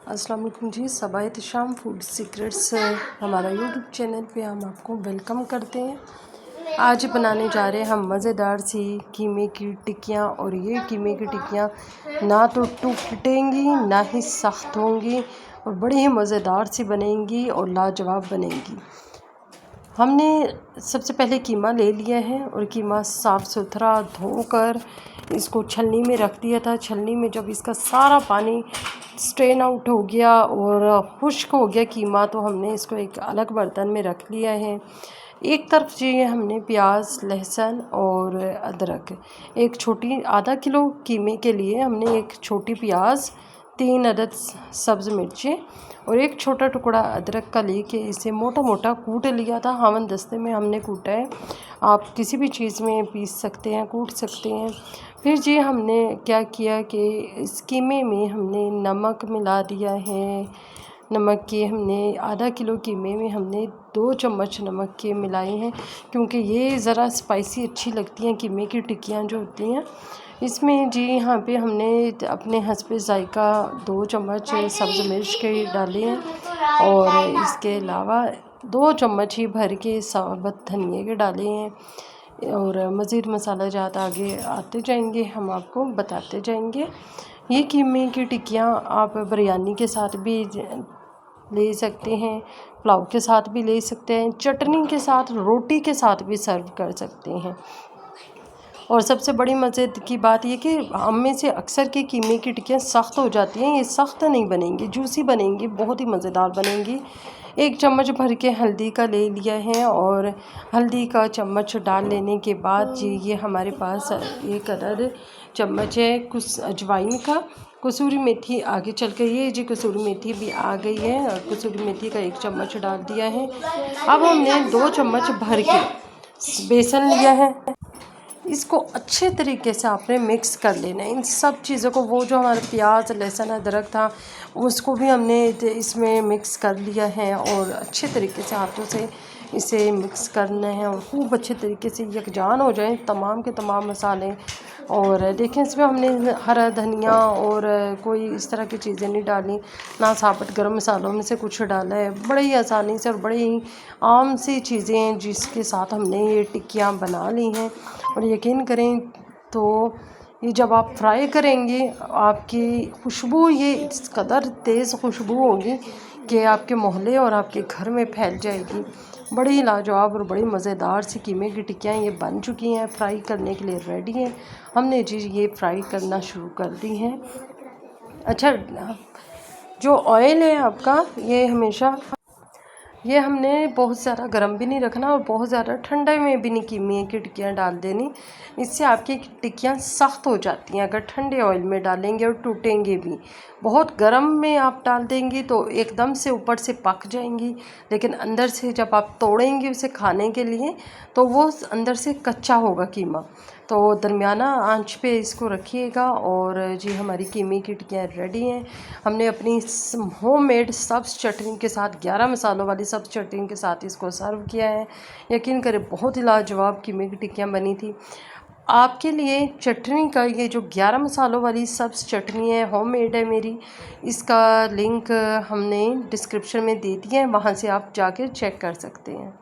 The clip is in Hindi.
अस्सलाम वालेकुम जी। सबा एहतिशाम फूड सीक्रेट्स हमारा यूट्यूब चैनल पे हम आपको वेलकम करते हैं। आज बनाने जा रहे हैं हम मज़ेदार सी कीमे की टिक्कियाँ। और ये कीमे की टिक्कियाँ ना तो टूटेंगी ना ही सख्त होंगी और बड़ी ही मज़ेदार सी बनेंगी और लाजवाब बनेंगी। हमने सबसे पहले कीमा ले लिया है और कीमा साफ़ सुथरा धोकर इसको छलनी में रख दिया था। छलनी में जब इसका सारा पानी स्ट्रेन आउट हो गया और खुश्क हो गया कीमा, तो हमने इसको एक अलग बर्तन में रख लिया है। एक तरफ जी हमने प्याज, लहसुन और अदरक, एक छोटी आधा किलो कीमे के लिए हमने एक छोटी प्याज, 3 अदद सब्ज़ मिर्चें और एक छोटा टुकड़ा अदरक का लेके इसे मोटा मोटा कूट लिया था। हमन दस्ते में हमने कूटा है, आप किसी भी चीज़ में पीस सकते हैं, कूट सकते हैं। फिर जी हमने क्या किया कि इस कीमे में हमने नमक मिला दिया है। नमक के हमने आधा किलो कीमे में हमने 2 चम्मच नमक के मिलाए हैं, क्योंकि ये ज़रा स्पाइसी अच्छी लगती हैं कीमे की टिक्कियाँ जो होती हैं। इसमें जी यहाँ पे हमने अपने हस्बे ज़ायका 2 चम्मच सब्ज़ मिर्च के डाले हैं और इसके अलावा 2 चम्मच ही भर के साबुत धनिए के डाले हैं। और मज़ीद मसाला जात आगे आते जाएंगे, हम आपको बताते जाएंगे। ये कीमे की टिक्कियाँ आप बिरयानी के साथ भी ले सकते हैं, पुलाव के साथ भी ले सकते हैं, चटनी के साथ, रोटी के साथ भी सर्व कर सकते हैं। और सबसे बड़ी मज़े की बात ये कि हम में से अक्सर की कीमे की टिक्कियाँ सख्त हो जाती हैं, ये सख्त नहीं बनेंगी, जूसी बनेंगी, बहुत ही मज़ेदार बनेंगी। 1 चम्मच भर के हल्दी का ले लिया है और हल्दी का चम्मच डाल लेने के बाद जी ये हमारे पास 1 अदद चम्मच है कुछ अजवाइन का। कसूरी मेथी आगे चल कर, ये जी कसूरी मेथी भी आ गई है और कसूरी मेथी का 1 चम्मच डाल दिया है। अब हमने 2 चम्मच भर के बेसन लिया है, इसको अच्छे तरीके से आपने मिक्स कर लेना है इन सब चीज़ों को। वो जो हमारा प्याज, लहसुन, अदरक था उसको भी हमने इसमें मिक्स कर लिया है और अच्छे तरीके से हाथों से इसे मिक्स करना है और खूब अच्छे तरीके से यकजान हो जाए तमाम के तमाम मसाले। और देखें इसमें हमने हरा धनिया और कोई इस तरह की चीज़ें नहीं डाली, ना साबुत गरम मसालों में से कुछ डाला है। बड़े ही आसानी से और बड़े ही आम सी चीज़ें हैं जिसके साथ हमने ये टिक्कियाँ बना ली हैं। और यकीन करें तो ये जब आप फ्राई करेंगे आपकी खुशबू ये इस कदर तेज़ खुशबू होगी कि आपके मोहल्ले और आपके घर में फैल जाएगी। बड़ी ही लाजवाब और बड़ी मज़ेदार सी कीमे की टिक्कियाँ ये बन चुकी हैं, फ्राई करने के लिए रेडी हैं। हमने जी ये फ्राई करना शुरू कर दी हैं। अच्छा, जो ऑयल है आपका ये हमेशा ये हमने बहुत ज़्यादा गर्म भी नहीं रखना और बहुत ज़्यादा ठंडे में भी नहीं कीमे की टिक्कियाँ डाल देनी, इससे आपकी टिक्कियाँ सख्त हो जाती हैं अगर ठंडे ऑयल में डालेंगे और टूटेंगे भी। बहुत गर्म में आप डाल देंगी तो एकदम से ऊपर से पक जाएंगी, लेकिन अंदर से जब आप तोड़ेंगे उसे खाने के लिए तो वो अंदर से कच्चा होगा कीमा। तो दरमियाना आंच पे इसको रखिएगा। और जी हमारी कीमे की टिक्कियाँ रेडी हैं। हमने अपनी होममेड सब्ज़ चटनी के साथ, 11 मसालों वाली सब्ज़ चटनी के साथ इसको सर्व किया है। यकीन करें बहुत ही लाजवाब कीमे की टिक्कियाँ बनी थी। आपके लिए चटनी का ये जो 11 मसालों वाली सब्ज़ चटनी है, होममेड है मेरी, इसका लिंक हमने डिस्क्रिप्शन में दे दिया है, वहाँ से आप जाकर चेक कर सकते हैं।